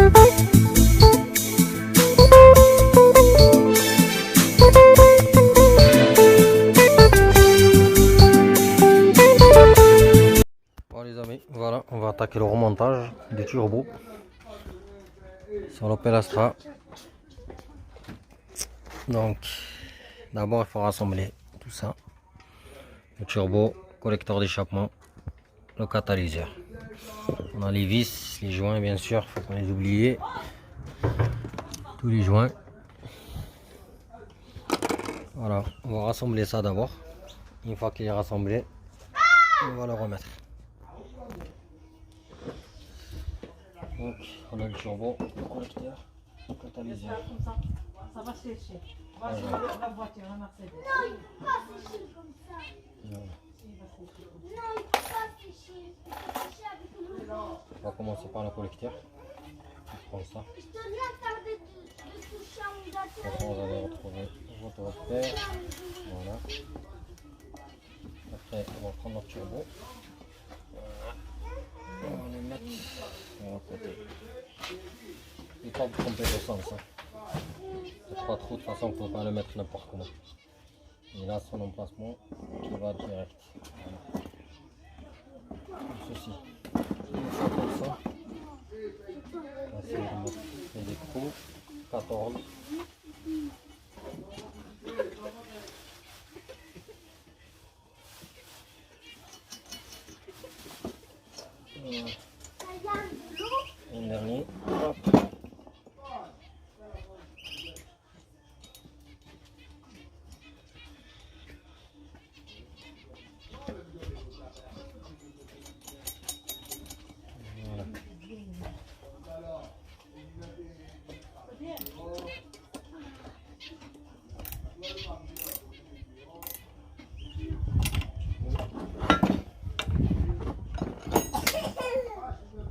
Bon les amis, voilà, on va attaquer le remontage du turbo sur l'Opel Astra. Donc d'abord il faut rassembler tout ça, le turbo, collecteur d'échappement, le catalyseur. On a les vis, les joints bien sûr, faut pas les oublier, tous les joints. Voilà, on va rassembler ça d'abord. Une fois qu'il est rassemblé, on va le remettre. Donc on a le turbo, le collecteur, le catalyseur. Ça va sécher. On va changer la voiture, la Mercedes. Non, il ne peut pas sécher comme ça. Non. Non, il ne peut pas sécher. Il faut sécher avec l'eau. On va commencer par le collecteur. On prend ça. Je te viens tarder de toucher à mon gâteau. De toute façon, vous allez retrouver votre repère. Voilà. Après, on va prendre notre turbo. Voilà. On va le mettre sur le côté. Il ne faut pas vous tromper de sens. Faites pas trop, de toute façon, il ne faut pas le mettre n'importe comment. Il a son emplacement qui va direct. Voilà. Comme ceci. On fait comme ça. On va essayer de mettre les écrous. 14. Un dernier. Hop.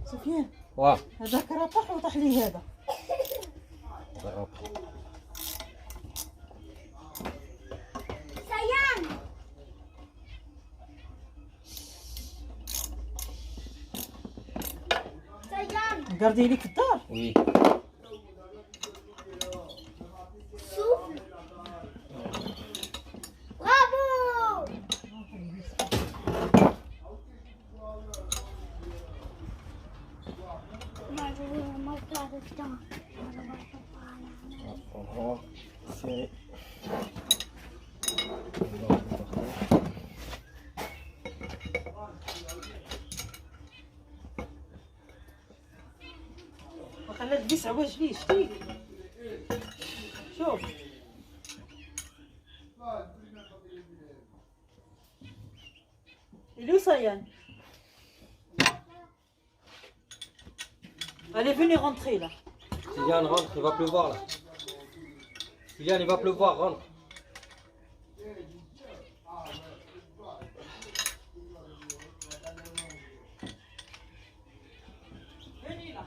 سفيان واه هذاك راه طاح وطاح لي هذا. جرب. سيان. سيان. قردي لك في الدار. وي. Souffle. Bravo. On va serrer. وخلات تقيس عواج ليه شتي. شوف. Il est où Sayan? Allez, venez rentrer là. Kylian, rentre, il va pleuvoir là. Kylian, il va pleuvoir, rentre. Venez là.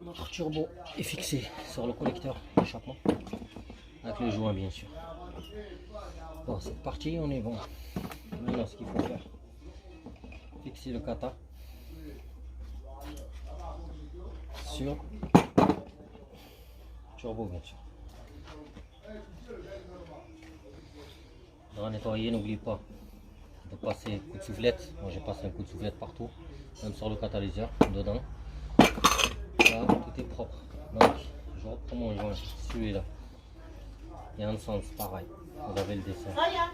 Notre turbo est fixé sur le collecteur d'échappement avec le joint bien sûr. Bon, cette partie on est bon. Maintenant ce qu'il faut faire, fixer le kata sur turbo bien sûr. Dans nettoyer, n'oublie pas de passer un coup de soufflette. Moi j'ai passé un coup de soufflette partout, même sur le catalyseur dedans. Là tout est propre. Donc je reprends mon joint, celui-là. Et en sens pareil. Vous avez le dessin. Sayan,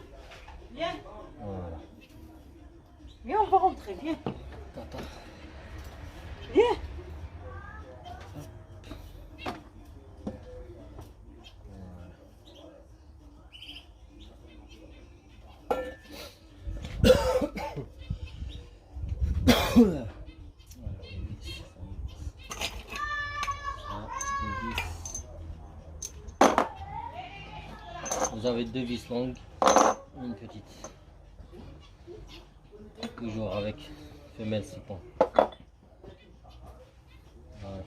viens. Voilà. Viens, on va rentrer, viens. Tata. Viens. Voilà. Vous avez deux vis longues, une petite. Toujours avec femelle 6 points. Voilà.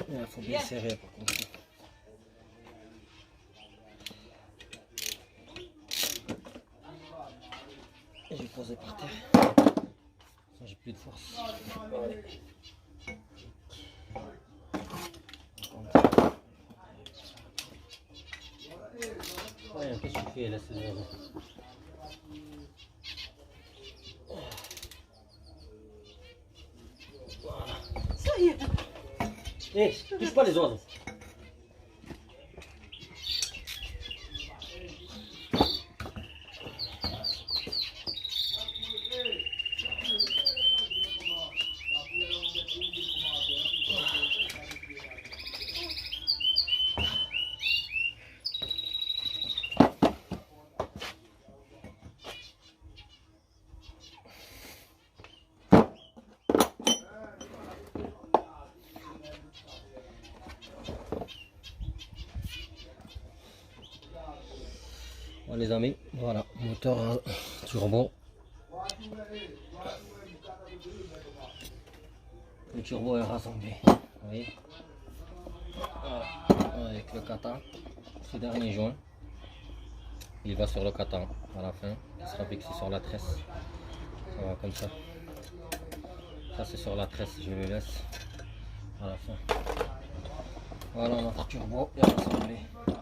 Il faut bien serrer pour contre. Je vais poser par terre. Ça, j'ai plus de force. Ouais, qu'est-ce que tu fais là, ces oiseaux? Ça y est. Hé, touche pas les oiseaux. Bon, les amis, voilà, moteur turbo. Le turbo est rassemblé, vous voyez, voilà, avec le kata, ce dernier joint, il va sur le kata à la fin, il sera fixé sur la tresse, ça va comme ça, c'est sur la tresse, je le laisse à la fin. Voilà, notre turbo est rassemblé.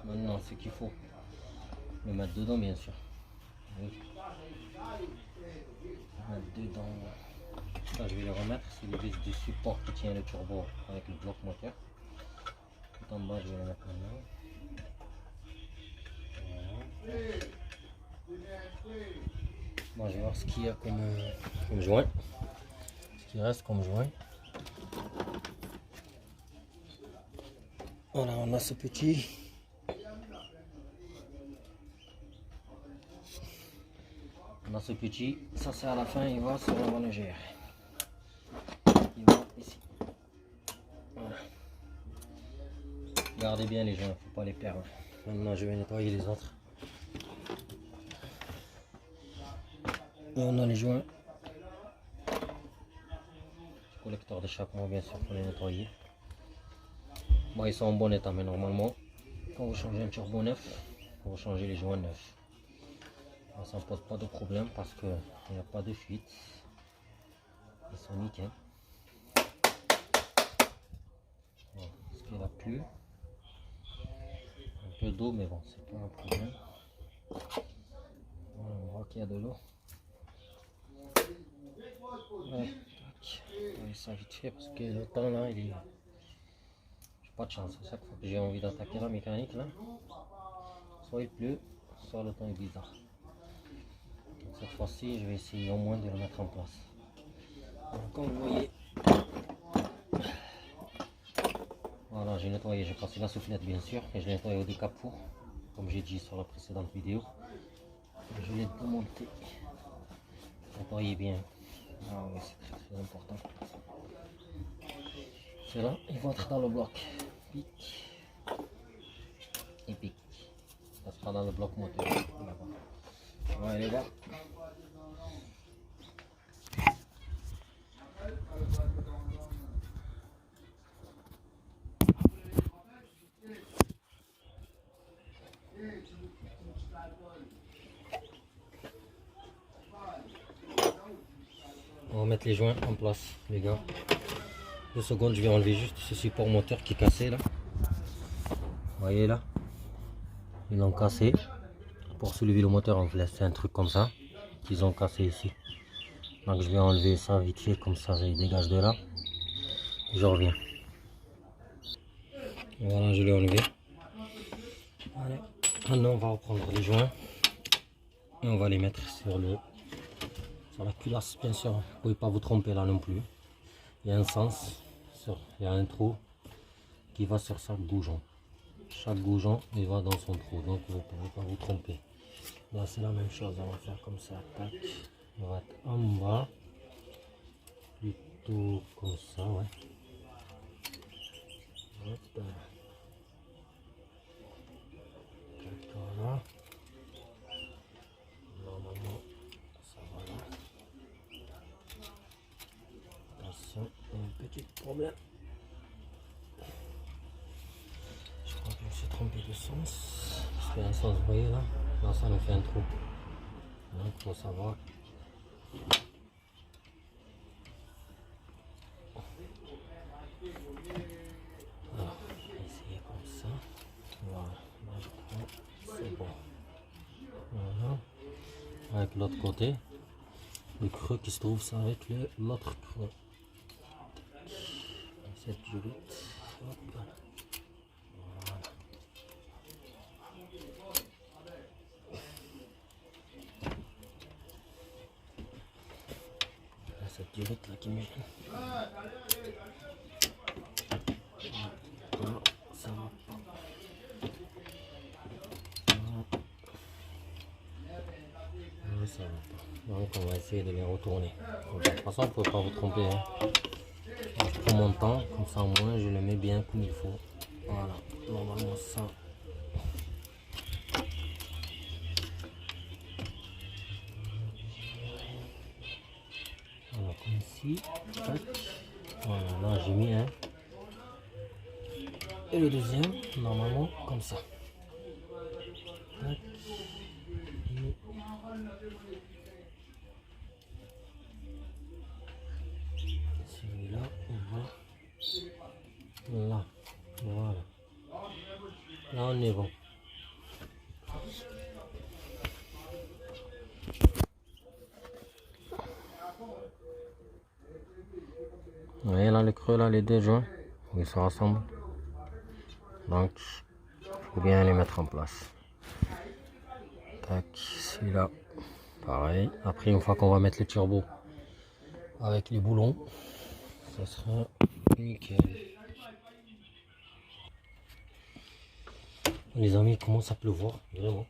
Maintenant, ce qu'il faut le mettre dedans, bien sûr. Oui. Mettre dedans. Ça, je vais le remettre. C'est les vis du support qui tient le turbo avec le bloc moteur. Tout en bas, je vais le mettre maintenant. Voilà. Bon, je vais voir ce qu'il y a comme joint. Ce qui reste comme joint. Voilà, on a ce petit. On a ce petit. Ça, c'est à la fin, il va sur la manœuvre. Il va ici. Voilà. Gardez bien les joints, il ne faut pas les perdre. Maintenant, je vais nettoyer les autres. Et on a les joints. Collecteur d'échappement, bien sûr, pour les nettoyer. Bon, ils sont en bon état, mais normalement, quand vous changez un turbo neuf, vous changez les joints neufs. Ça ne pose pas de problème parce qu'il n'y a pas de fuite. Ils sont nickel. Bon, parce qu'il a plu. Un peu d'eau, mais bon, c'est pas un problème. Voilà, on voit qu'il y a de l'eau. Ouais, on va ça vite fait parce que le temps là, il est. J'ai pas de chance. À chaque fois que j'ai envie d'attaquer la mécanique là, soit il pleut, soit le temps est bizarre. Donc, cette fois-ci, je vais essayer au moins de le mettre en place. Donc, comme vous voyez, voilà, j'ai nettoyé, j'ai passé la soufflette bien sûr, et je l'ai nettoyé au décapour, comme j'ai dit sur la précédente vidéo. Je l'ai démonté, nettoyez bien. Ah oui, c'est très très important. Cela, il va être dans le bloc. Pic et pic. Ça sera dans le bloc moteur. On va aller voir. On va mettre les joints en place, les gars. 2 secondes, je vais enlever juste ce support moteur qui est cassé là. Vous voyez là, ils l'ont cassé. Pour soulever le moteur, on laisse un truc comme ça qu'ils ont cassé ici. Donc je vais enlever ça vite fait, comme ça il dégage de là. Je reviens. Voilà, je l'ai enlevé. Allez. Maintenant on va reprendre les joints et on va les mettre sur la culasse, bien sûr. Vous ne pouvez pas vous tromper là non plus. Il y a un sens, il y a un trou qui va sur chaque goujon. Chaque goujon il va dans son trou, donc vous ne pouvez pas vous tromper. Là c'est la même chose, on va faire comme ça, tac. On va être en bas, plutôt comme ça, ouais. Hop. Voilà. Normalement ça va là. Attention, il y a un petit problème. Je crois que je me suis trompé de sens. Parce qu'il y a un sens, vous voyez là. Là ça nous fait un trou. Donc il faut savoir. Alors, on va essayer comme ça. Voilà. Là, je prends. C'est bon. Voilà. Avec l'autre côté. Le creux qui se trouve ça avec l'autre creux. Cette durite. Hop. Voilà. Cette durite là qui me gêne. Non, ça va pas. Non, ça va pas. Donc on va essayer de les retourner. De toute façon, vous ne pouvez pas vous tromper. Hein. Je prends mon temps, comme ça au moins je le mets bien comme il faut. Voilà, normalement ça. Voilà, comme ici. Voilà, là j'ai mis un. Et le deuxième, normalement, comme ça. Tac. Et celui-là, on va là. Voilà. Là, on est bon. Vous voyez là le creux, là, les deux joints, ils se rassemblent. Donc, il faut bien les mettre en place. Tac, celui-là, pareil. Après, une fois qu'on va mettre le turbo avec les boulons, ça sera nickel. Les amis, il commence à pleuvoir, vraiment.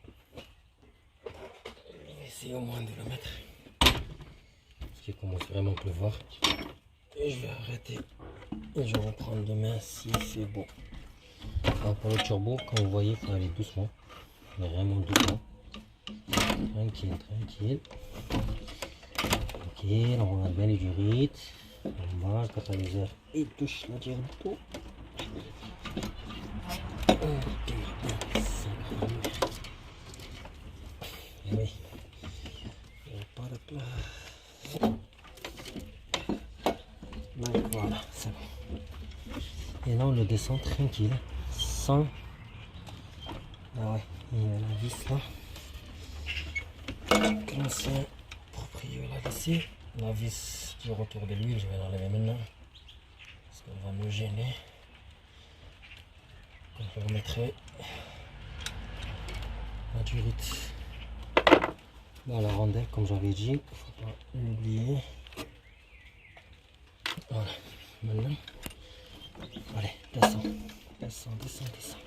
Je vais essayer au moins de le mettre. Parce qu'il commence vraiment à pleuvoir. Et je vais arrêter. Et je reprends demain si c'est bon. Alors pour le turbo, comme vous voyez, il faut aller doucement. Vraiment doucement. Tranquille, tranquille. Tranquille, on regarde bien les durites. En bas, le catalyseur, il touche la diagonale. Oui, il n'y a pas de place. Donc voilà, c'est bon. Et là on le descend tranquille, sans. Ah ouais, il y a la vis là. L'ancien proprio l'a laissé. La vis du retour de l'huile, je vais l'enlever maintenant. Parce qu'elle va me gêner. Donc je remettrai la durite dans la rondelle comme j'avais dit. Il ne faut pas l'oublier. Voilà, maintenant. Allez, descends, descends, descends, descends.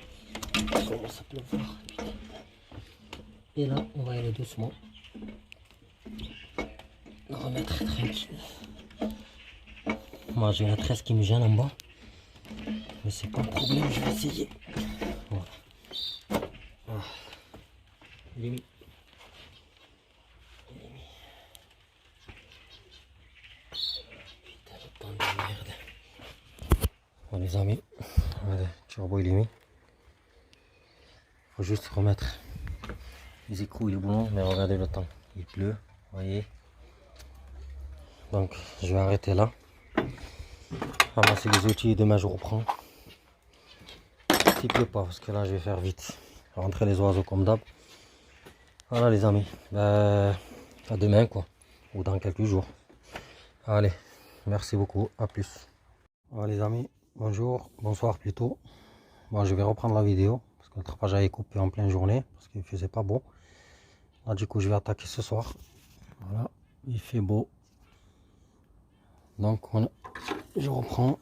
Ça commence à pleuvoir. Et là, on va y aller doucement. Le remettre tranquille. Moi, j'ai la tresse qui me gêne en bas. Mais c'est pas un problème, je vais essayer. Voilà. Ah. Limite. Putain, le temps de merde. Bon, les amis, le turbo il est mis. Faut juste remettre les écrous et les boulons, mais regardez le temps. Il pleut, vous voyez. Donc je vais arrêter là. Ramasser les outils et demain je reprends. S'il pleut pas, parce que là je vais faire vite. Rentrer les oiseaux comme d'hab. Voilà les amis. À demain quoi. Ou dans quelques jours. Allez, merci beaucoup. À plus. Voilà les amis. Bonjour. Bonsoir plutôt. Bon, je vais reprendre la vidéo. Parce que le trapage avait coupé en pleine journée. Parce qu'il faisait pas beau. Là du coup je vais attaquer ce soir. Voilà. Il fait beau. Donc je reprends.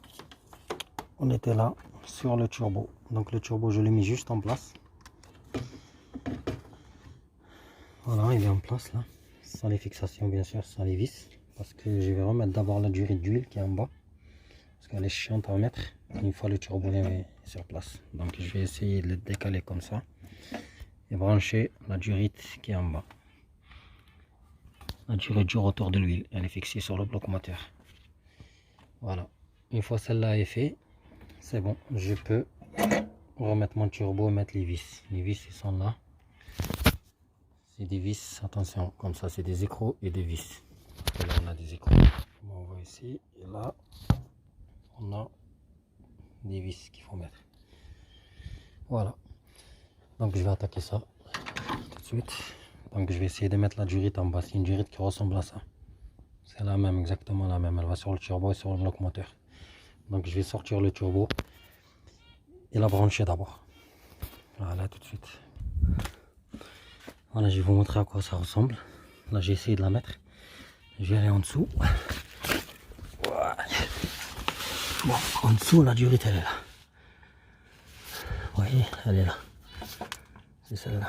On était là sur le turbo. Donc le turbo je l'ai mis juste en place. Voilà, il est en place là. Sans les fixations bien sûr, sans les vis. Parce que je vais remettre d'abord la durite d'huile qui est en bas. Parce qu'elle est chiante à mettre. Une fois le turbo est sur place. Donc je vais essayer de le décaler comme ça. Et brancher la durite qui est en bas. La durite du rotor de l'huile. Elle est fixée sur le bloc moteur. Voilà. Une fois celle-là est faite, c'est bon. Je peux remettre mon turbo et mettre les vis. Les vis ils sont là. C'est des vis, attention, comme ça c'est des écrous et des vis. Et là on a des écrous. On voit ici et là on a des vis qu'il faut mettre. Voilà. Donc je vais attaquer ça tout de suite. Donc je vais essayer de mettre la durite en bas. C'est une durite qui ressemble à ça. C'est la même, exactement la même. Elle va sur le turbo et sur le bloc moteur. Donc je vais sortir le turbo et la brancher d'abord. Voilà, tout de suite. Voilà, je vais vous montrer à quoi ça ressemble. Là j'ai essayé de la mettre. Je vais aller en dessous. Voilà. Bon, en dessous la durite elle est là. Vous voyez, elle est là. C'est celle-là.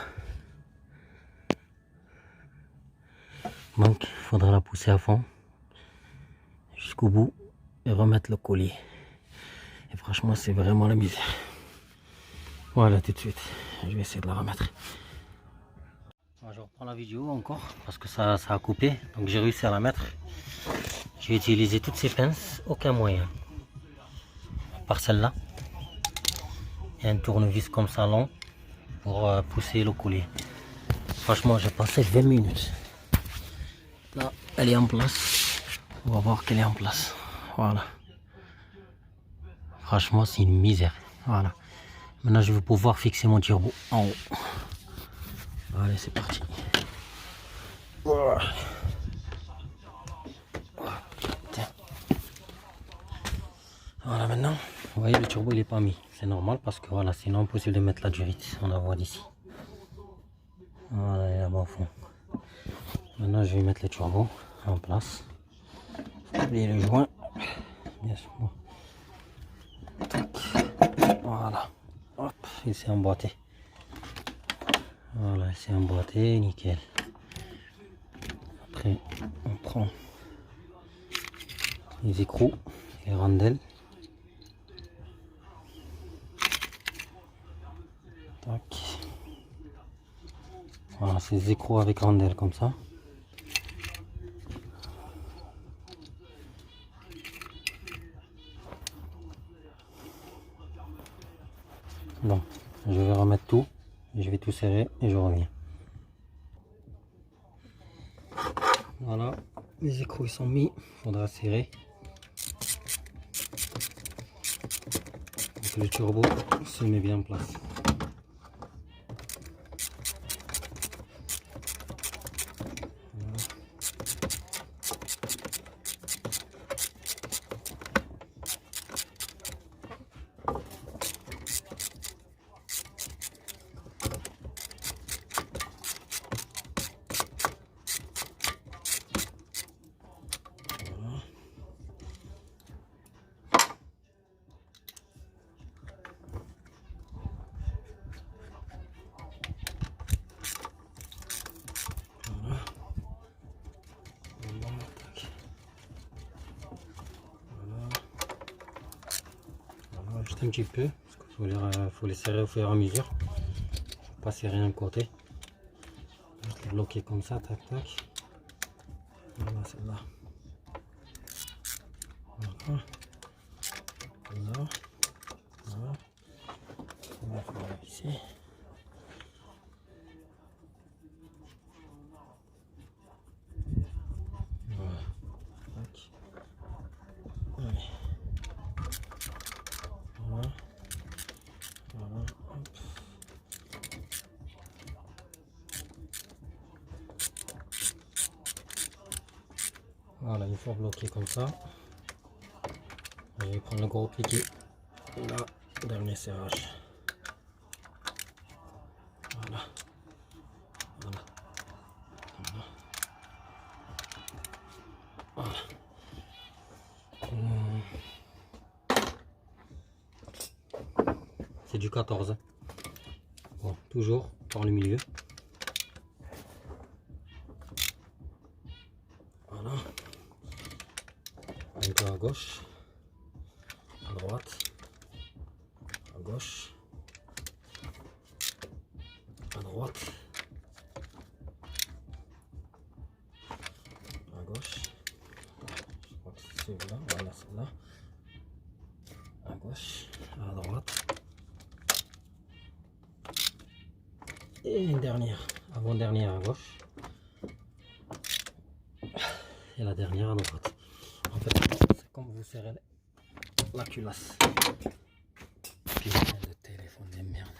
Donc il faudra la pousser à fond jusqu'au bout et remettre le collier. Et franchement c'est vraiment la misère. Voilà, tout de suite. Je vais essayer de la remettre. Je reprends la vidéo encore parce que ça a coupé. Donc j'ai réussi à la mettre. J'ai utilisé toutes ces pinces, aucun moyen. Par celle-là. Et un tournevis comme ça long pour pousser le collier. Franchement j'ai passé 20 minutes. Là elle est en place. On va voir qu'elle est en place. Voilà. Franchement c'est une misère. Voilà. Maintenant je vais pouvoir fixer mon turbo en haut. Allez c'est parti. Voilà. Voilà maintenant, vous voyez le turbo il est pas mis, c'est normal parce que voilà, sinon impossible de mettre la durite, on la voit d'ici. Voilà, elle est là-bas au fond. Maintenant je vais mettre le turbo en place. Oubliez le joint, bien sûr. Voilà, hop, il s'est emboîté. Voilà, il s'est emboîté, nickel. Après on prend les écrous, les rondelles. Voilà, ces écrous avec rondelles comme ça. Bon, je vais remettre tout, je vais tout serrer et je reviens. Voilà, les écrous ils sont mis, il faudra serrer. Donc le turbo se met bien en place. Juste un petit peu, parce qu'il faut les serrer au fur et à mesure. Faut pas serrer un côté. Juste les bloquer comme ça, tac tac. Voilà, celle-là. Voilà. Voilà. Voilà. Voilà, ici. Voilà. Tac. Voilà, une fois bloqué comme ça, je vais prendre le gros cliquet. Là, dernier serrage. Voilà. Voilà. Voilà. C'est du 14. Bon, toujours par le milieu. Voilà. Un peu à gauche, à droite, à gauche, à droite, à gauche. Je crois que c'est celui-là. Voilà, celle-là. À gauche, à droite. Et une dernière, avant-dernière à gauche. Et la dernière à droite. En fait, c'est comme vous serrez la culasse. Putain de téléphone de merde.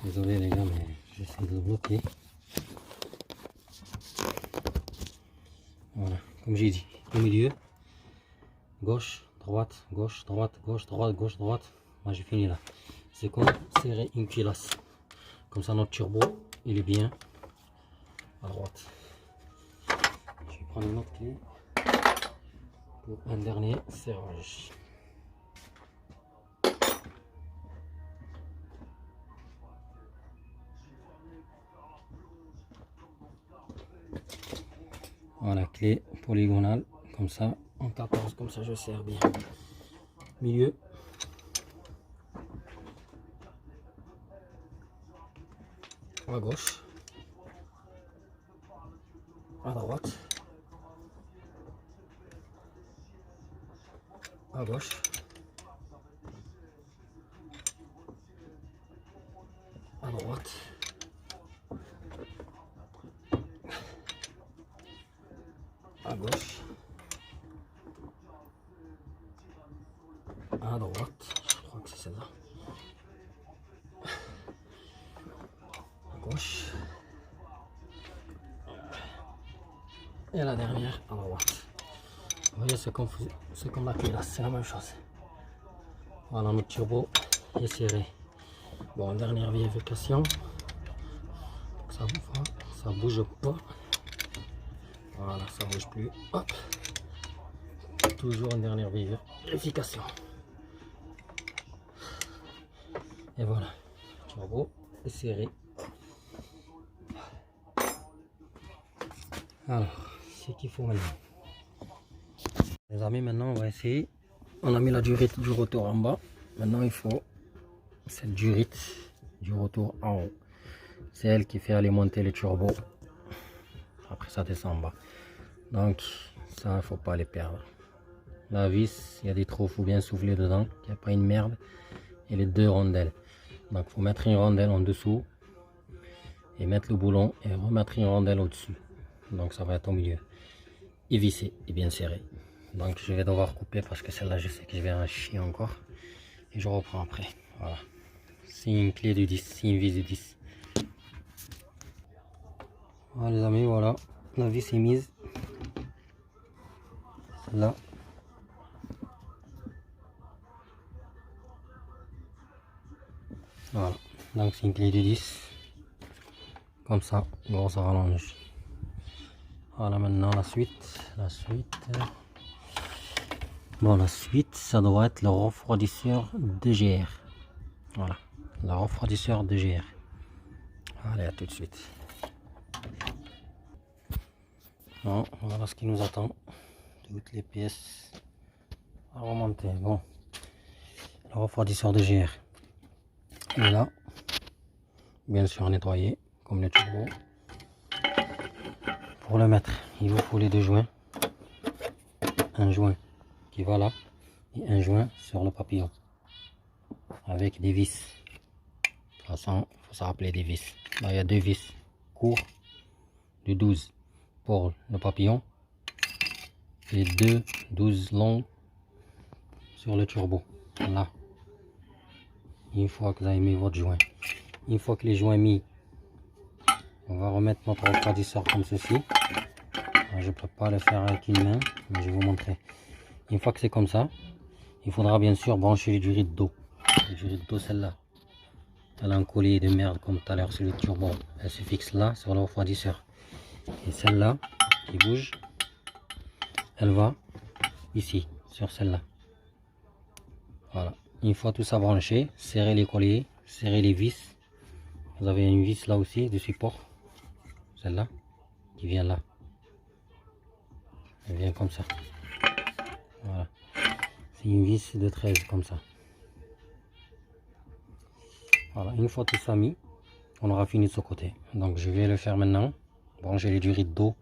Désolé les gars, mais j'essaie de le bloquer. Voilà, comme j'ai dit, au milieu, gauche, droite, gauche, droite, gauche, droite, gauche, droite. Moi j'ai fini là. C'est comme serrer une culasse. Comme ça notre turbo, il est bien à droite. Je vais prendre une autre clé pour un dernier serrage. Voilà, clé polygonale, comme ça, en 14, comme ça je serre bien. Milieu. À gauche. À droite. À gauche. À droite. À gauche. À droite. Je crois que c'est celle-là. À gauche. Et la dernière à droite. Vous voyez, c'est comme la culasse, c'est la même chose. Voilà, notre turbo est serré. Bon, dernière vérification. Ça bouge pas. Voilà, ça bouge plus. Hop. Toujours une dernière vérification. Et voilà, le turbo est serré. Alors, c'est qu'il faut maintenant. Les amis, maintenant on va essayer. On a mis la durite du rotor en bas. Maintenant il faut cette durite du rotor en haut. C'est elle qui fait alimenter le turbo. Après ça descend en bas. Donc ça, il ne faut pas les perdre. La vis, il y a des trous, il faut bien souffler dedans, qu'il n'y a pas une merde. Et les deux rondelles. Donc il faut mettre une rondelle en dessous. Et mettre le boulon et remettre une rondelle au-dessus. Donc ça va être au milieu. Et vissé et bien serré. Donc je vais devoir couper parce que celle-là je sais que je vais en chier encore. Et je reprends après. Voilà. C'est une clé de 10, c'est une vis de 10. Voilà les amis, voilà. La vis est mise. Là. Voilà. Donc c'est une clé de 10. Comme ça, bon ça rallonge. Voilà maintenant la suite. Bon, la suite, ça doit être le refroidisseur DGR. Voilà, le refroidisseur DGR. Allez, à tout de suite. Bon, voilà ce qui nous attend. Toutes les pièces à remonter. Bon, le refroidisseur DGR. Il est là. Bien sûr, nettoyé, comme le turbo. Pour le mettre, il vous faut les deux joints. Un joint qui va là et un joint sur le papillon avec des vis. De toute façon, il faut se rappeler des vis. Là, il y a deux vis courts de 12 pour le papillon et deux 12 longs sur le turbo. Là, une fois que vous avez mis votre joint, une fois que les joints mis On va remettre notre refroidisseur comme ceci. Alors, je ne peux pas le faire avec une main, mais je vais vous montrer. Une fois que c'est comme ça, il faudra bien sûr brancher les durées d'eau. Les durées d'eau, celle-là. Elle a un collier de merde comme tout à l'heure, c'est le turbo. Elle se fixe là sur le refroidisseur. Et celle-là qui bouge, elle va ici, sur celle-là. Voilà. Une fois tout ça branché, serrez les colliers, serrez les vis. Vous avez une vis là aussi de support. Celle-là qui vient là. Elle vient comme ça. Voilà. C'est une vis de 13 comme ça. Voilà. Une fois tout ça mis, on aura fini de ce côté. Donc je vais le faire maintenant. Brancher les durées d'eau.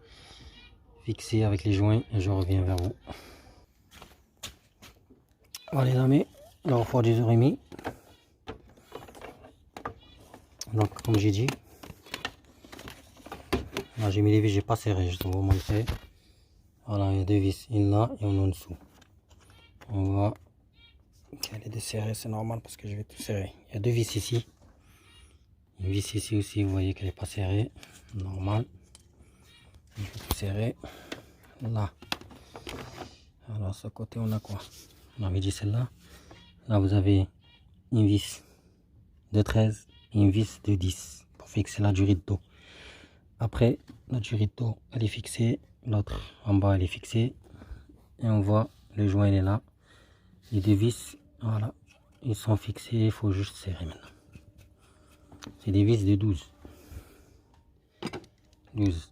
Fixer avec les joints et je reviens vers vous. Voilà les amis, le refroidisseur est mis. Donc comme j'ai dit, là j'ai mis les vis, j'ai pas serré, je vais vous montrer. Voilà, il y a deux vis, une là et une en dessous. On va caler de serrer, c'est normal parce que je vais tout serrer. Il y a deux vis ici. Une vis ici aussi, vous voyez qu'elle n'est pas serrée. Normal. Je vais tout serrer. Là. Alors, ce côté, on a quoi? On avait dit celle-là. Là, vous avez une vis de 13 et une vis de 10 pour fixer la durée d'eau. Après, la durée d'eau, elle est fixée. L'autre en bas, elle est fixée. Et on voit, le joint, il est là. Les deux vis, voilà, ils sont fixés. Il faut juste serrer maintenant. C'est des vis de 12. 12.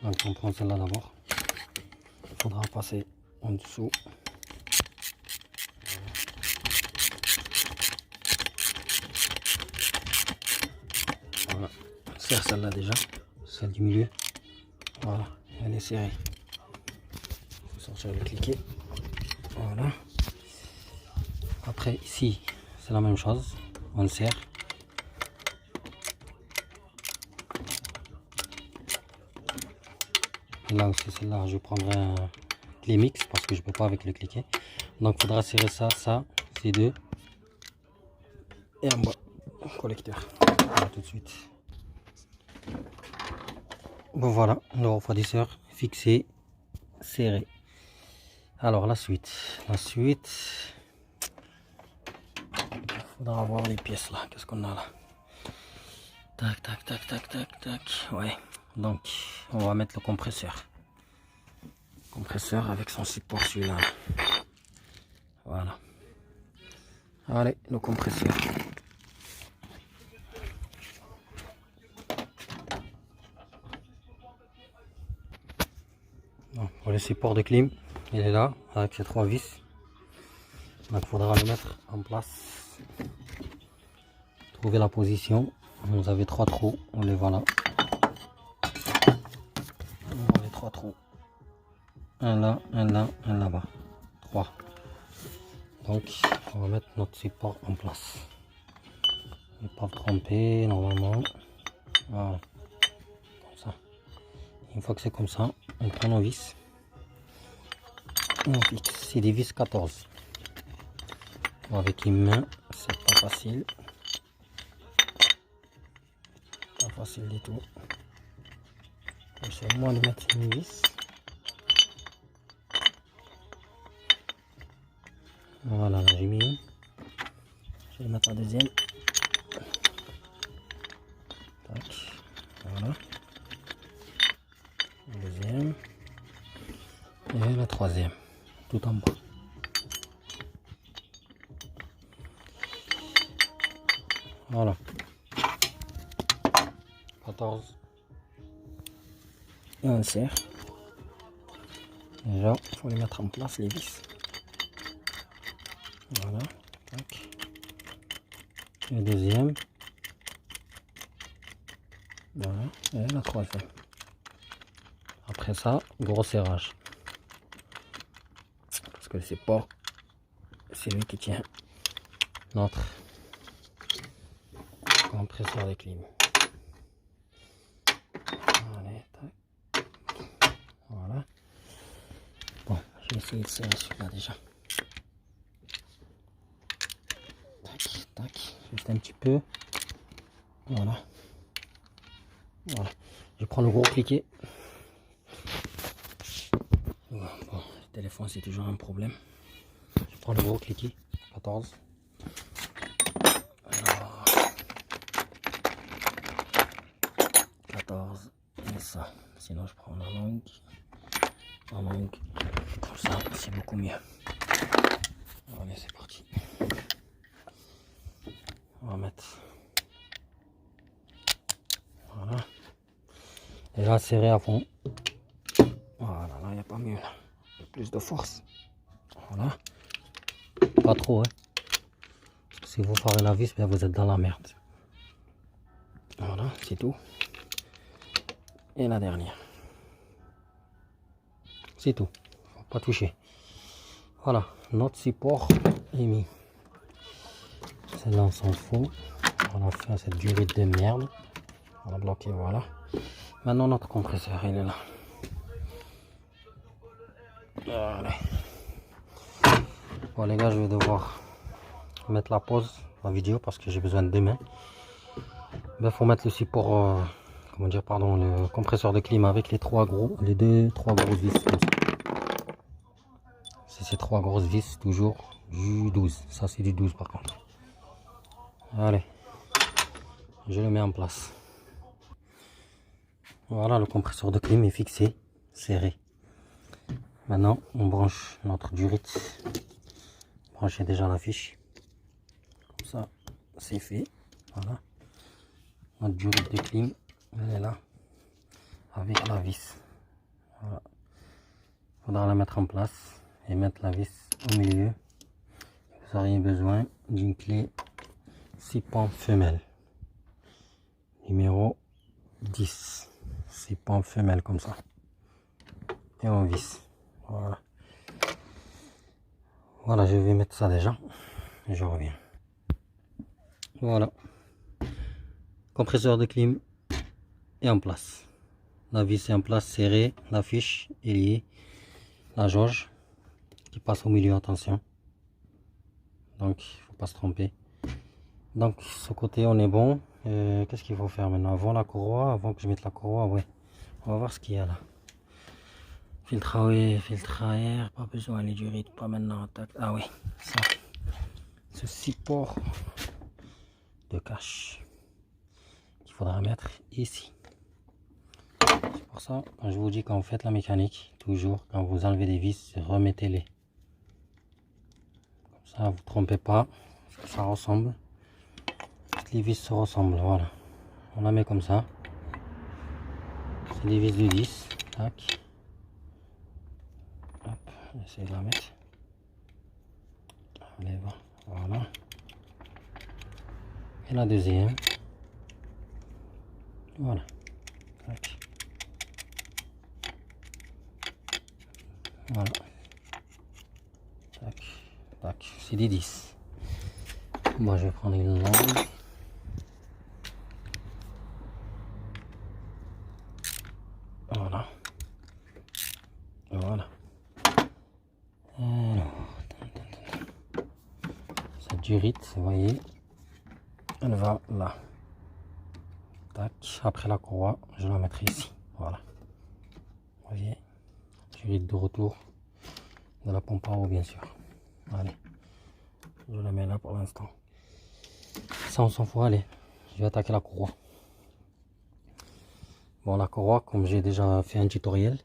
Donc, on prend celle-là d'abord. Il faudra passer en dessous. Voilà. On serre celle-là déjà. Celle du milieu. Voilà. Elle est serrée. Il faut sortir le cliquet. Voilà. Après, ici, c'est la même chose. On le serre. Là aussi, celle-là, je prendrai un clé mix parce que je peux pas avec le cliquet. Donc, il faudra serrer ça, ces deux. Et en bas, collecteur. Voilà, tout de suite. Bon, voilà, le refroidisseur fixé, serré. Alors, la suite. La suite, il faudra voir les pièces là. Qu'est-ce qu'on a là? Tac, tac, tac, tac, tac, tac. Ouais. Donc, on va mettre le compresseur. Compresseur avec son support celui-là. Voilà. Allez, le compresseur. Bon, pour le support de clim, il est là avec ses trois vis. Donc, il faudra le mettre en place. Trouver la position. Vous avez trois trous. On les voit là. On voit les trois trous. Un là, un là, un là-bas. 3. Donc, on va mettre notre support en place. Ne pas tromper normalement. Voilà. Comme ça. Une fois que c'est comme ça, on prend nos vis. On fixe. C'est des vis 14. Avec une main, c'est pas facile. Pas facile du tout. J'essaie au moins de mettre une vis. Voilà, là j'ai mis une. Je vais mettre la deuxième. Tac. Voilà. La deuxième. Et la troisième. Tout en bas. Voilà. 14. Et on serre. Déjà, il faut les mettre en place, les vis. Voilà. Tac. Le deuxième. Voilà. Et la troisième. Après ça, gros serrage. Parce que le support, c'est lui qui tient notre compresseur de clim. Allez, tac. Voilà. Bon, je vais essayer de serrer celui-là déjà. Tac, tac. Juste un petit peu. Voilà. Voilà. Je prends le gros cliquet. Bon, le téléphone c'est toujours un problème. Je prends le gros cliquet. 14. Alors, 14. Et ça. Sinon je prends la longue. La longue. Comme ça, c'est beaucoup mieux. Allez, c'est parti. On va mettre. Voilà. Et là, serré à fond. Voilà, là, il n'y a pas mieux. Là. Plus de force. Voilà. Pas trop, hein. Parce que si vous farez la vis, bien, vous êtes dans la merde. Voilà, c'est tout. Et la dernière. C'est tout. Faut pas toucher. Voilà, notre support est mis. Celle-là, on s'en fout. On a fait cette durée de merde. On a bloqué, voilà. Maintenant, notre compresseur, il est là. Allez. Bon, les gars, je vais devoir mettre la pause en vidéo parce que j'ai besoin de deux mains. Il faut mettre le support, comment dire, pardon, le compresseur de clim avec les trois grosses vis comme ça. C'est ces trois grosses vis, toujours du 12. Ça, c'est du 12 par contre. Allez, je le mets en place. Voilà, le compresseur de clim est fixé, serré. Maintenant, on branche notre durite. Branchez déjà la fiche. Comme ça, c'est fait. Voilà. Notre durite de clim, elle est là. Avec la vis. Voilà. Il faudra la mettre en place et mettre la vis au milieu. Vous auriez besoin d'une clé 6 pans femelle. Numéro 10. 6 pans femelle comme ça. Et on visse. Voilà. Voilà, je vais mettre ça déjà. Et je reviens. Voilà. Compresseur de clim est en place. La vis est en place, serrée. La fiche est liée. La jauge qui passe au milieu, attention. Donc, il ne faut pas se tromper. Donc, ce côté, on est bon. Qu'est-ce qu'il faut faire maintenant? Avant la courroie, avant que je mette la courroie, ouais. On va voir ce qu'il y a là. Filtre à eau, filtre à air, pas besoin les durites, pas maintenant. Ah oui, ça. Ce support de cache qu'il faudra mettre ici. C'est pour ça, quand je vous dis quand vous faites la mécanique, toujours quand vous enlevez des vis, remettez-les. Comme ça, vous ne trompez pas, ça ressemble. Toutes les vis se ressemblent, voilà. On la met comme ça. C'est des vis de 10. Tac. Hop, j'essaie de la mettre. Allez, voilà. Et la deuxième. Voilà. Tac. Voilà. Tac. Tac. C'est des 10. Moi, je vais prendre une longue. Voilà. Voilà. Alors, cette durite, vous voyez, elle va là. Tac. Après la courroie, je la mettrai ici. Voilà. Vous voyez, durite de retour de la pompe à eau, bien sûr. Allez. Je la mets là pour l'instant. Ça, on s'en fout. Allez, je vais attaquer la courroie. Bon, la courroie, comme j'ai déjà fait un tutoriel.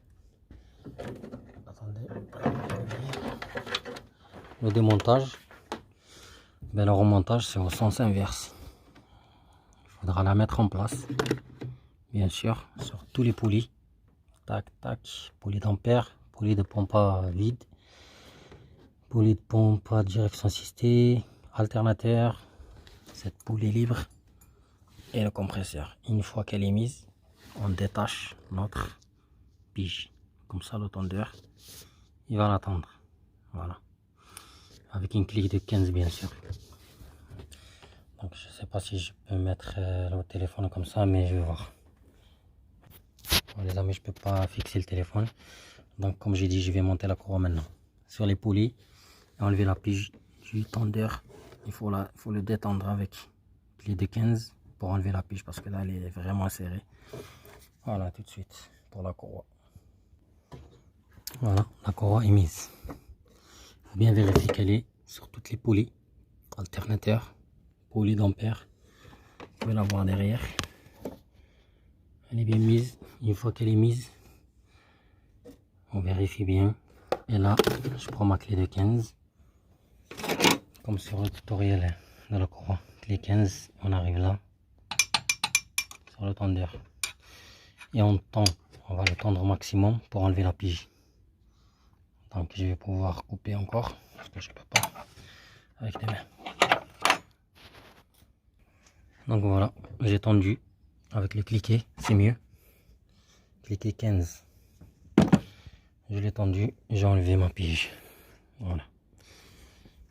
Attendez. Le démontage, ben, le remontage, c'est au sens inverse. Il faudra la mettre en place, bien sûr, sur tous les poulies. Tac, tac. Poulie d'ampère, poulie de pompe à vide, poulie de pompe à direction assistée, alternateur, cette poulie libre et le compresseur. Une fois qu'elle est mise, on détache notre pige. Comme ça, le tondeur, il va l'attendre. Voilà. Avec une clique de 15, bien sûr. Donc, je sais pas si je peux mettre le téléphone comme ça, mais je vais voir. Bon, les amis, je peux pas fixer le téléphone. Donc, comme j'ai dit, je vais monter la courroie maintenant. Sur les poulies, et enlever la pige du tondeur. Il faut le détendre avec clé de 15 pour enlever la pige parce que là elle est vraiment serrée. Voilà, tout de suite pour la courroie. Voilà, la courroie est mise. Il faut bien vérifier qu'elle est sur toutes les poulies. Alternateur, poulie d'ampère. Vous pouvez la voir derrière. Elle est bien mise. Une fois qu'elle est mise, on vérifie bien. Et là, je prends ma clé de 15. Comme sur le tutoriel de la courroie. Clé 15, on arrive là. Sur le tendeur. Et on tend. On va le tendre au maximum pour enlever la pige. Donc je vais pouvoir couper encore. Parce que je ne peux pas avec les mains. Donc voilà, j'ai tendu avec le cliquet, c'est mieux. Cliquet 15. Je l'ai tendu, j'ai enlevé ma pige. Voilà.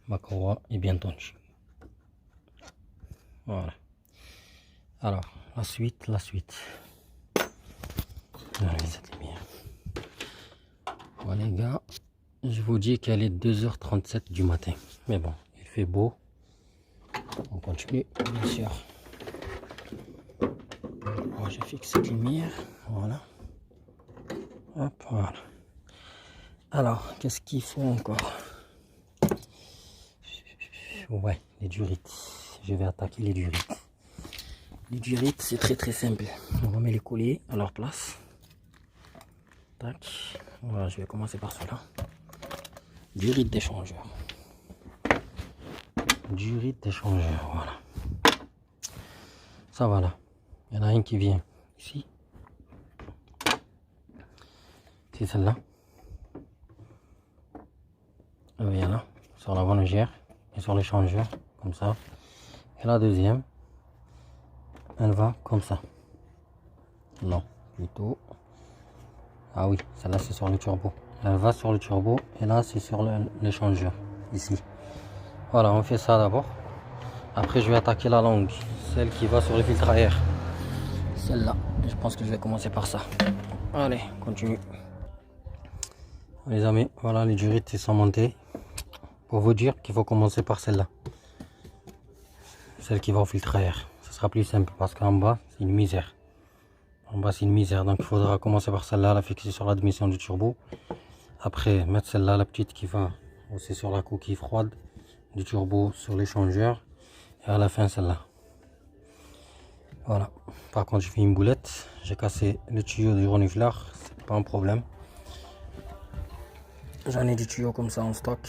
Ma courroie est bien tendue. Voilà. Alors, la suite. Je vais enlever cette lumière. Voilà les gars, je vous dis qu'elle est 2h37 du matin. Mais bon, il fait beau. On continue, bien sûr. Bon, je fixe cette lumière. Voilà. Hop, voilà. Alors, qu'est-ce qu'il faut encore? Ouais, les durites. Je vais attaquer les durites. Les durites, c'est très simple. On remet les colliers à leur place. Tac. Voilà, je vais commencer par cela. Durite d'échangeur. Durite d'échangeur, voilà. Ça va là. Il y en a une qui vient ici. C'est celle-là. Elle vient là, sur la bonogère et sur l'échangeur, comme ça. Et la deuxième, elle va comme ça. Non, plutôt. Ah oui, celle-là c'est sur le turbo. Elle va sur le turbo et là c'est sur l'échangeur, ici. Voilà, on fait ça d'abord. Après je vais attaquer la longue, celle qui va sur le filtre à air. Celle-là, je pense que je vais commencer par ça. Allez, continue. Les amis, voilà les durites sont montées. Pour vous dire qu'il faut commencer par celle-là. Celle qui va au filtre à air. Ce sera plus simple parce qu'en bas c'est une misère. En bas c'est une misère, donc il faudra commencer par celle-là, la fixer sur l'admission du turbo. Après mettre celle-là, la petite qui va aussi sur la coquille froide du turbo, sur l'échangeur. Et à la fin celle-là. Voilà. Par contre je fais une boulette. J'ai cassé le tuyau du renifleur, c'est pas un problème. J'en ai du tuyau comme ça en stock.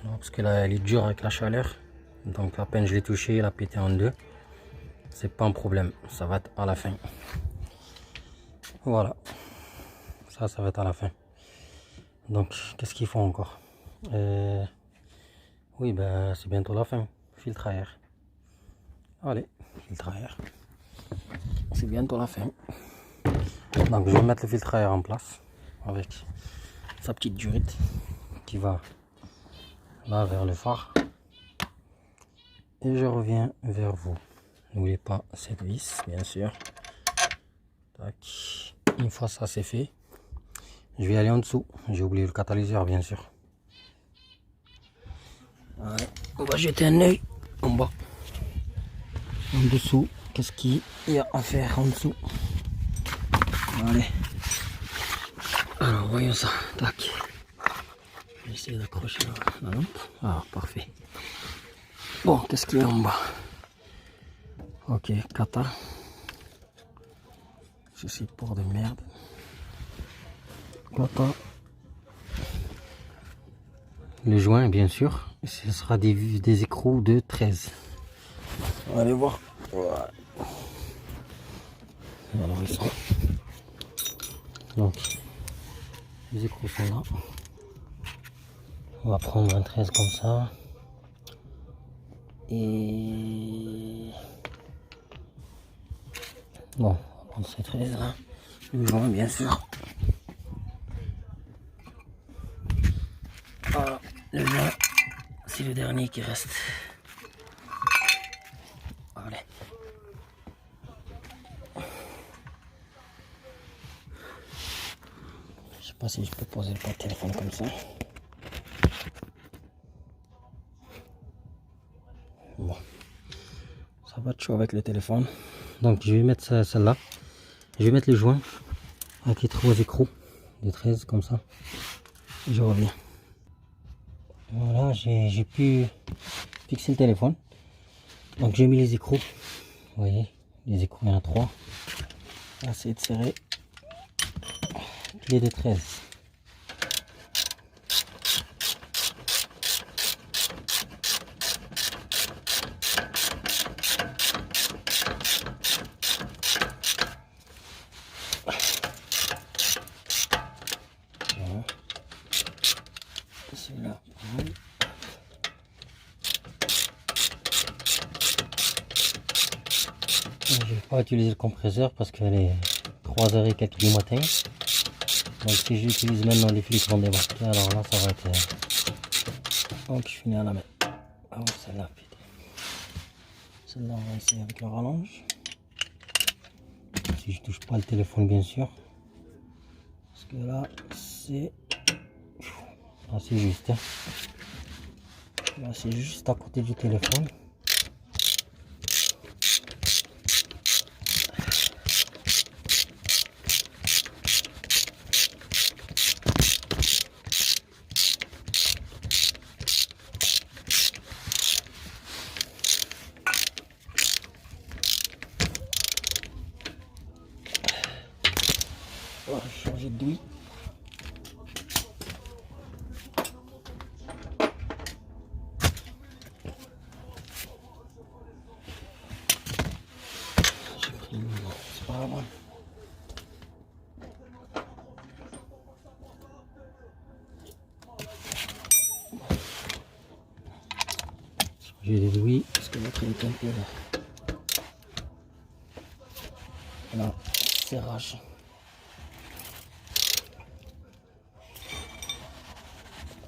Parce que là elle est dure avec la chaleur. Donc à peine je l'ai touché, elle a pété en deux. C'est pas un problème, ça va être à la fin. Voilà, ça va être à la fin. Donc qu'est-ce qu'il faut encore? Oui, ben c'est bientôt la fin. Filtre à air. Allez, filtre à air. C'est bientôt la fin. Donc je vais mettre le filtre à air en place avec sa petite durite qui va là vers le phare. Et je reviens vers vous. N'oubliez pas cette vis, bien sûr. Tac. Une fois ça c'est fait, je vais aller en dessous. J'ai oublié le catalyseur, bien sûr. Allez, on va jeter un œil en bas. En dessous, qu'est-ce qu'il y a à faire en dessous? Allez. Alors, voyons ça. Tac. Je vais essayer d'accrocher la lampe. Ah, parfait. Bon, qu'est-ce qu'il y a en bas? Ok, kata. Je suis pour de merde. Kata. Le joint, bien sûr. Ce sera des écrous de 13. On va aller voir. Voilà. Alors, ils sont. Donc, les écrous sont là. On va prendre un 13 comme ça. Et bon, on va prendre ces 13 là. Le joint, bien sûr. Voilà, le joint, c'est le dernier qui reste. Allez. Je sais pas si je peux poser le téléphone comme ça. Bon, ça va être chaud avec le téléphone. Donc je vais mettre celle-là. Je vais mettre le joint avec les 3 écrous de 13 comme ça. Et je reviens. Voilà, j'ai pu fixer le téléphone. Donc j'ai mis les écrous. Vous voyez, les écrous, il y en a 3. On va essayer de serrer. Clé de 13. Voilà. Celui-là, pareil. Je ne vais pas utiliser le compresseur parce qu'elle est 3h et quelques du matin. Donc si j'utilise maintenant les flics vont débarquer, alors là ça va être... Donc je finis à la mettre. Ah oui, celle-là, putain. Celle-là on va essayer avec la rallonge. Si je touche pas le téléphone bien sûr. Parce que là c'est... Là c'est juste. Hein. Là c'est juste à côté du téléphone. On va changer de douille. J'ai pris une... C'est pas grave. Changer de douille parce que l'autre est un peu là. Voilà, serrage.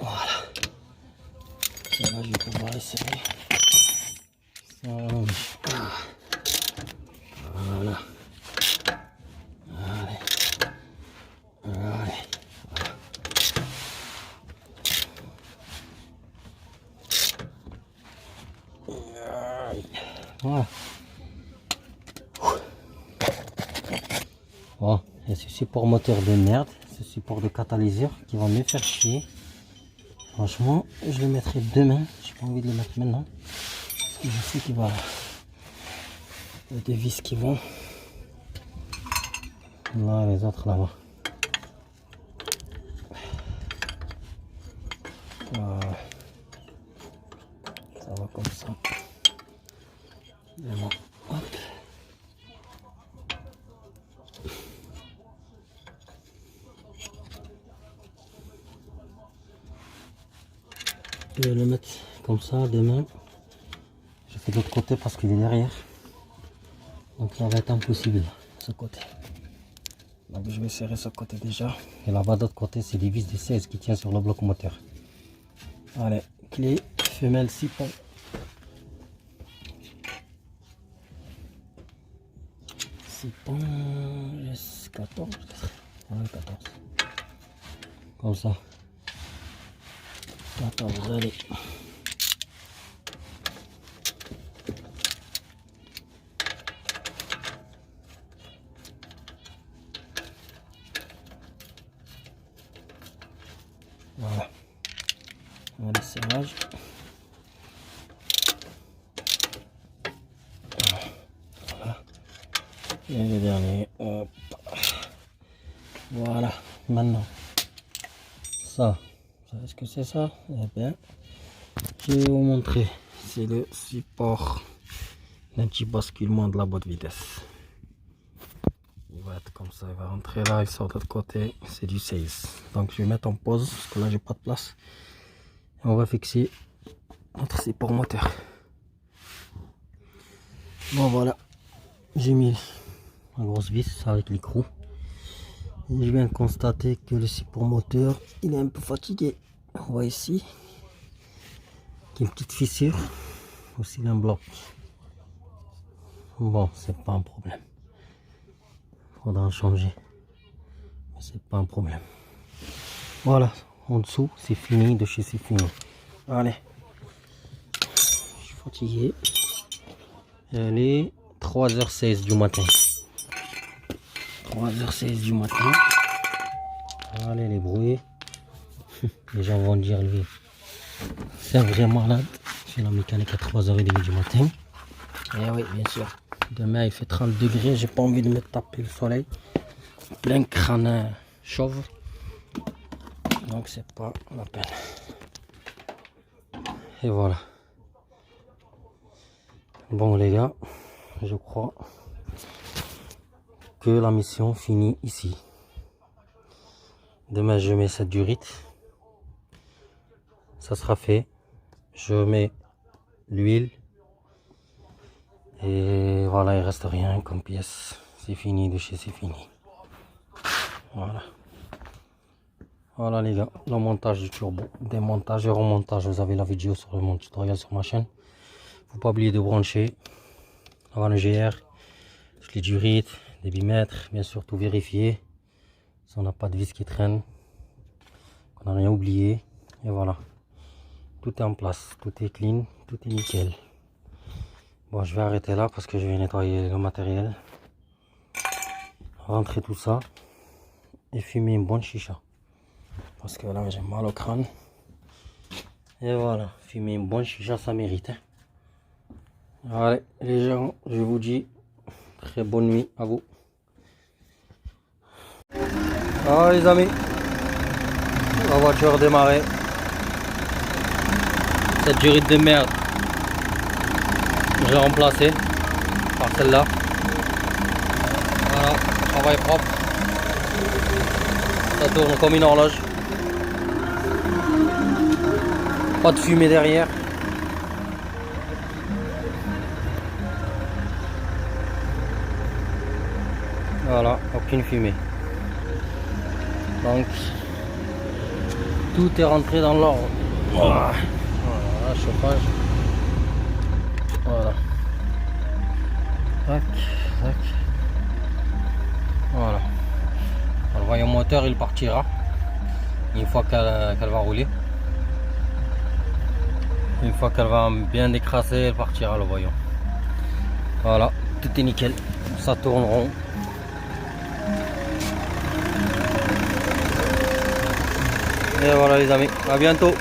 Voilà. Et là, je vais pouvoir les serrer. Voilà. Allez. Allez. Voilà. Bon, et ce support moteur de merde, ce support de catalyseur qui va me faire chier. Franchement, je le mettrai demain. J'ai pas envie de le mettre maintenant. Parce que je sais qu'il va... Il y a des vis qui vont. Là, les autres là-bas. Voilà. Ça va comme ça. Vraiment. Hop. Je vais le mettre comme ça demain. Je fais de l'autre côté parce qu'il est derrière. Donc ça va être impossible ce côté. Donc je vais serrer ce côté déjà. Et là-bas de l'autre côté c'est des vis de 16 qui tiennent sur le bloc moteur. Allez, clé femelle 6 ponts. 6 ponts, 14. Ouais, 14. Comme ça. 14, allez. Voilà. On a le serrage. Voilà. Et le dernier. Hop. Voilà. Maintenant. Ça. Vous savez ce que c'est ça? Eh bien, je vais vous montrer. C'est le support d'anti-basculement de la boîte vitesse. Il va être comme ça, il va rentrer là, il sort de l'autre côté, c'est du 16. Donc je vais mettre en pause parce que là j'ai pas de place. Et on va fixer notre support moteur. Bon voilà, j'ai mis la grosse vis avec l'écrou. Et je viens de constater que le support moteur il est un peu fatigué. On voit ici qu'il y a une petite fissure, aussi un bloc. Bon, c'est pas un problème. Faudra en changer. Mais c'est pas un problème. Voilà, en dessous, c'est fini, de chez c'est fini. Allez. Je suis fatigué. Allez, 3h16 du matin. 3h16 du matin. Allez les brouillés. Les gens vont dire lui, c'est un vrai malade. J'ai la mécanique à 3h30 du matin. Et oui, bien sûr. Demain il fait 30 degrés. J'ai pas envie de me taper le soleil. Plein crâne chauve. Donc c'est pas la peine. Et voilà. Bon les gars, je crois que la mission finit ici. Demain je mets cette durite. Ça sera fait. Je mets l'huile. Et voilà, il reste rien comme pièce. C'est fini de chez c'est fini. Voilà. Voilà les gars, le montage du turbo, démontage et remontage. Vous avez la vidéo sur mon tutoriel sur ma chaîne. Faut pas oublier de brancher avant le GR, toutes les durites, des bimètres, bien sûr tout vérifier. Si on n'a pas de vis qui traîne, qu'on n'a rien oublié. Et voilà, tout est en place, tout est clean, tout est nickel. Bon, je vais arrêter là parce que je vais nettoyer le matériel, rentrer tout ça et fumer une bonne chicha. Parce que là j'ai mal au crâne. Et voilà, fumer une bonne chicha ça mérite. Allez les gens, je vous dis très bonne nuit à vous. Ah les amis, la voiture a démarré. Cette durite de merde, je l'ai remplacée par celle-là. Voilà, travail propre. Ça tourne comme une horloge. Pas de fumée derrière. Voilà, aucune fumée. Donc, tout est rentré dans l'ordre. Voilà, chauffage. Voilà. Tac, tac. Voilà. Le voyant moteur, il partira une fois qu'elle va rouler. Une fois qu'elle va bien décrasser, elle partira le voyant. Voilà, tout est nickel. Ça tourne rond. Et voilà les amis, à bientôt.